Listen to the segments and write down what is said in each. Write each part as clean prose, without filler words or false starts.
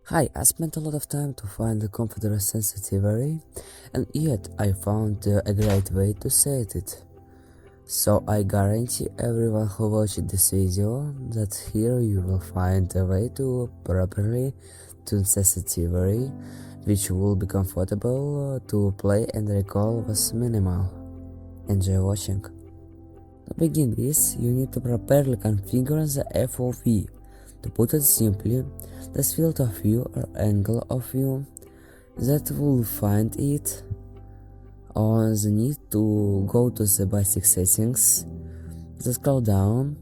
Hi, I spent a lot of time to find the computer sensitivity, and yet I found a great way to set it. So I guarantee everyone who watched this video that here you will find a way to properly tune sensitivity, which will be comfortable to play and recall with minimal. Enjoy watching. To begin with, you need to properly configure the FOV. To put it simply, this field of view or angle of view that will find it on the need to go to the basic settings, then scroll down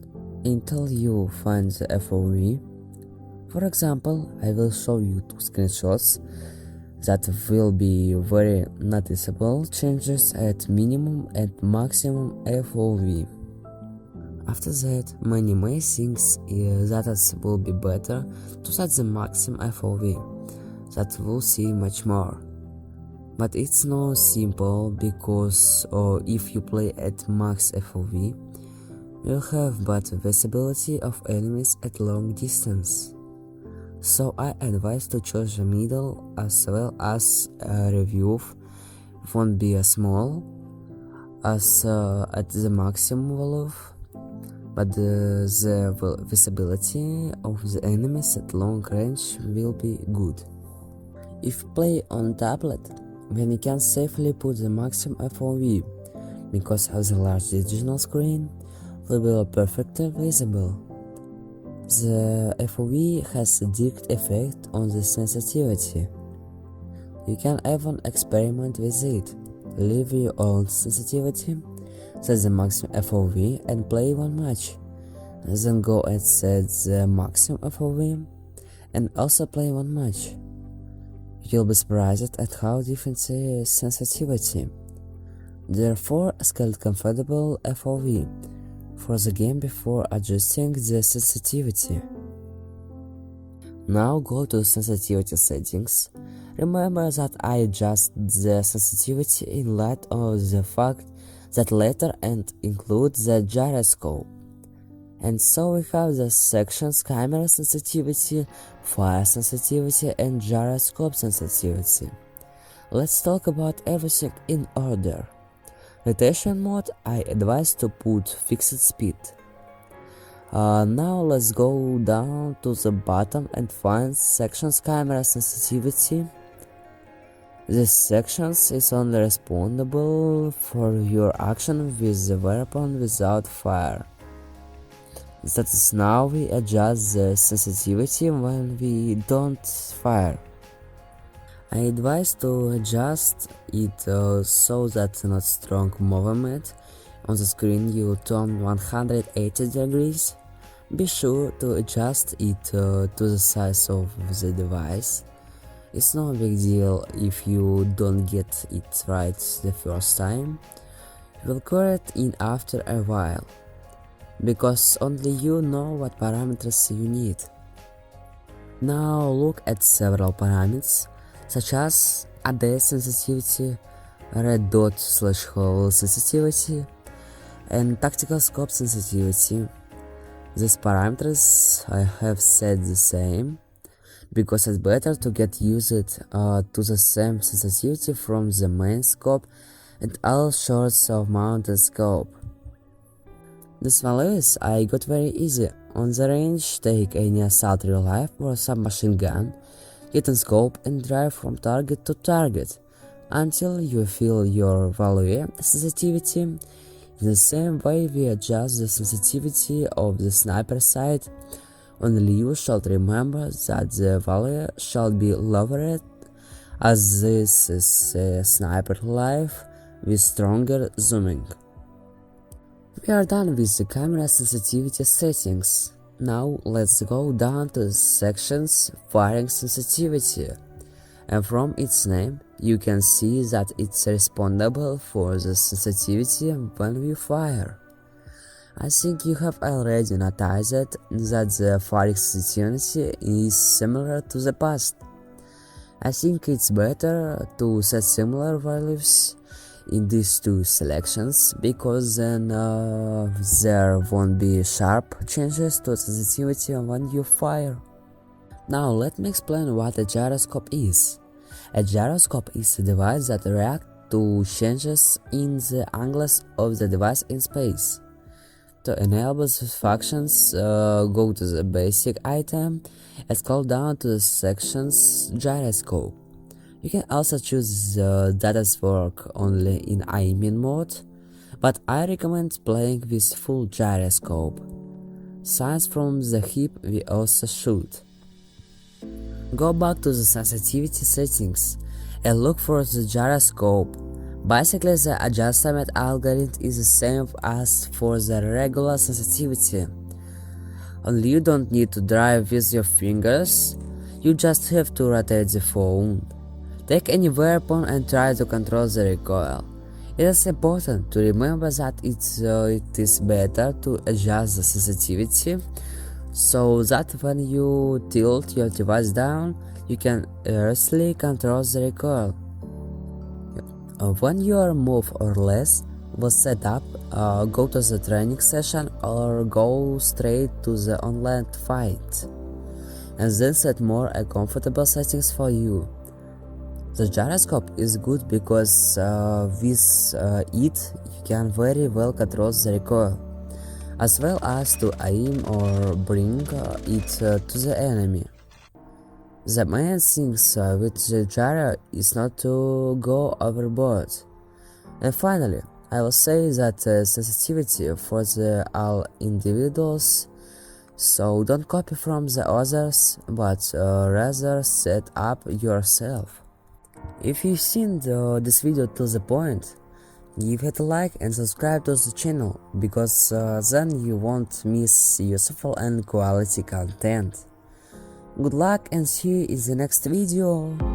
until you find the FOV. For example, I will show you two screenshots that will be very noticeable changes at minimum and maximum FOV. After that, many may think that it will be better to set the maximum FOV, that will see much more. But it's not simple because if you play at max FOV, you'll have better visibility of enemies at long distance. So I advise to choose the middle as well as review won't be as small as at the maximum value, but the visibility of the enemies at long range will be good. If play on tablet, then you can safely put the maximum FOV, because of the large digital screen will be perfectly visible. The FOV has a direct effect on the sensitivity. You can even experiment with it. Leave your own sensitivity, set the maximum FOV and play one match. Then go and set the maximum FOV and also play one match. You'll be surprised at how different the sensitivity. Therefore, scale comfortable FOV for the game before adjusting the sensitivity. Now go to sensitivity settings. Remember that I adjust the sensitivity in light of the fact that FLYTER and include the gyroscope. And so we have the sections camera sensitivity, fire sensitivity and gyroscope sensitivity. Let's talk about everything in order. Rotation mode, I advise to put fixed speed. Now let's go down to the bottom and find sections camera sensitivity. This section is only responsible for your action with the weapon without fire. That is, now we adjust the sensitivity when we don't fire. I advise to adjust it so that not strong movement on the screen you turn 180 degrees. Be sure to adjust it to the size of the device. It's no big deal if you don't get it right the first time. You will correct it after a while, because only you know what parameters you need. Now look at several parameters, such as AD sensitivity, red dot / hole sensitivity, and tactical scope sensitivity. These parameters I have set the same, because it's better to get used to the same sensitivity from the main scope and all sorts of mounted scope. These values I got very easy. On the range, take any assault real life or submachine gun, hit on scope and drive from target to target until you feel your value sensitivity. In the same way we adjust the sensitivity of the sniper sight. Only you should remember that the value should be lowered, as this is a sniper life with stronger zooming. We are done with the camera sensitivity settings. Now let's go down to the sections firing sensitivity, and from its name you can see that it's responsible for the sensitivity when we fire. I think you have already noticed that the firing sensitivity is similar to the past. I think it's better to set similar values in these two selections, because then there won't be sharp changes to sensitivity when you fire. Now let me explain what a gyroscope is. A gyroscope is a device that reacts to changes in the angles of the device in space. To enable these functions, go to the basic item and scroll down to the sections Gyroscope. You can also choose data's work only in aiming mode, but I recommend playing with full gyroscope. Since from the hip we also should. Go back to the sensitivity settings and look for the gyroscope. Basically, the adjustment algorithm is the same as for the regular sensitivity. Only you don't need to drive with your fingers, you just have to rotate the phone. Take any weapon and try to control the recoil. It is important to remember that it is better to adjust the sensitivity so that when you tilt your device down, you can easily control the recoil. When your move or less was set up, go to the training session or go straight to the online fight, and then set more comfortable settings for you. The gyroscope is good because with it you can very well control the recoil, as well as to aim or bring it to the enemy. The main thing with the gyro is not to go overboard. And finally, I will say that sensitivity for all individuals, so don't copy from the others, but rather set up yourself. If you've seen this video till the point, give it a like and subscribe to the channel, because then you won't miss useful and quality content. Good luck and see you in the next video.